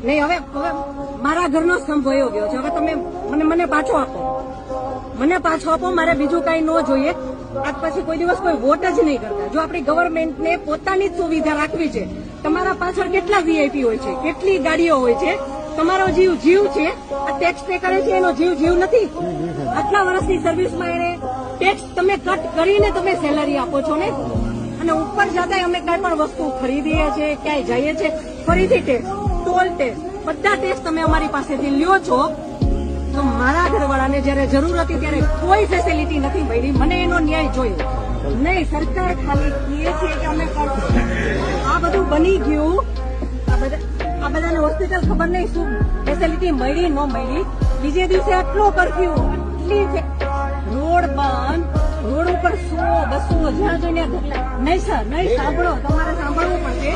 નહીં. હવે મારા ઘરનો સ્તંભ વયો ગયો છે. હવે તમે મને પાછો આપો, મને પાછો આપો. મારે બીજું કઈ ન જોઈએ. આજ પછી કોઈ દિવસ કોઈ વોટ જ નહીં કરતા. જો આપણી ગવર્મેન્ટને પોતાની જ સુવિધા રાખવી છે. તમારા પાછળ કેટલા વીઆઈપી હોય છે, કેટલી ગાડીઓ હોય છે. તમારો જીવ છે. આ ટેક્સ પે કરે છે એનો જીવ નથી. આટલા વર્ષની સર્વિસમાં એને ટેક્સ તમે કટ કરીને તમે સેલરી આપો છો ને. અને ઉપર જતા અમે કઈ પણ વસ્તુ ખરીદીએ છીએ, ક્યાંય જઈએ છીએ, ફરીથી ટેક્સ, ટોલ ટેક્સ, બધા ટેક્સ તમે અમારી પાસેથી લ્યો છો. તો મારા ઘરવાળાને જયારે જરૂર હતી ત્યારે કોઈ ફેસિલિટી નથી મળી. મને એનો ન્યાય જોયો નહીં. સરકાર ખાલી કહે છે કે અમે આ બધું બની ગયું. આ બધાને હોસ્પિટલ ખબર નહીં શું ફેસિલિટી મળી ન મળી. બીજે દિવસે આટલો કરફ્યુ, આટલી રોડ બંધ, રોડ ઉપર 100-200 જ્યાં જોઈને નહીં સર, નહીં સાંભળો, તમારે સાંભળવું પડશે.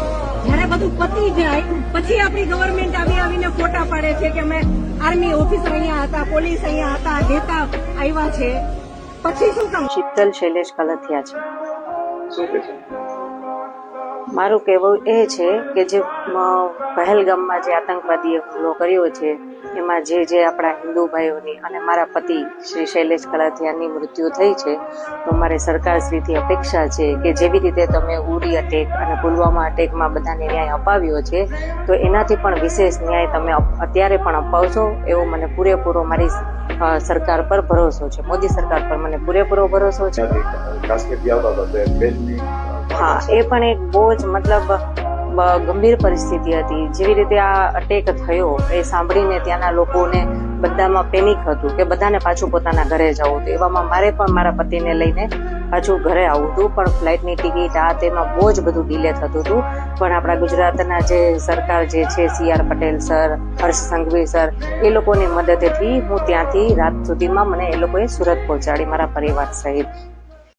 જયારે બધું પતી જાય પછી આપણી ગવર્મેન્ટ આવીને ફોટા પાડે છે કે અમે આર્મી ઓફિસર અહીંયા હતા, પોલીસ અહીંયા હતા, નેતા આવ્યા છે. પછી શું કામ? શીતલ શૈલેષ કલથિયા છે. શું કે છે? મારું કહેવું એ છે કે જે પહેલગામમાં જે આતંકવાદીએ હુમલો કર્યો છે એમાં જે આપણા હિન્દુ ભાઈઓની અને મારા પતિ શ્રી શૈલેષ કલથિયાની મૃત્યુ થઈ છે, તો મારે સરકારશ્રીથી અપેક્ષા છે કે જેવી રીતે તમે ઉરી અટેક અને પુલવામા અટેકમાં બધાને ન્યાય અપાવ્યો છે, તો એનાથી પણ વિશેષ ન્યાય તમે અત્યારે પણ અપાવશો એવો મને પૂરેપૂરો મારી સરકાર પર ભરોસો છે. મોદી સરકાર પર મને પૂરેપૂરો ભરોસો છે. હા, એ પણ એક બહુ જ મતલબ ગંભીર પરિસ્થિતિ હતી. જેવી રીતે આ અટેક થયો એ સાંભળીને ત્યાંના લોકોને બધામાં પેનિક હતું કે બધાને પાછું પોતાના ઘરે જવું હતું. એવામાં મારે પણ મારા પતિને લઈને પાછું ઘરે આવવું હતું, પણ ફ્લાઇટની ટિકિટ તેમાં બહુ જ બધું ડિલે થતું હતું. પણ આપણા ગુજરાતના જે સરકાર જે છે, CR Patel sir, Harsh Sanghavi sir, એ લોકોની મદદથી હું ત્યાંથી રાત સુધીમાં મને એ લોકોએ સુરત પહોંચાડી મારા પરિવાર સહિત.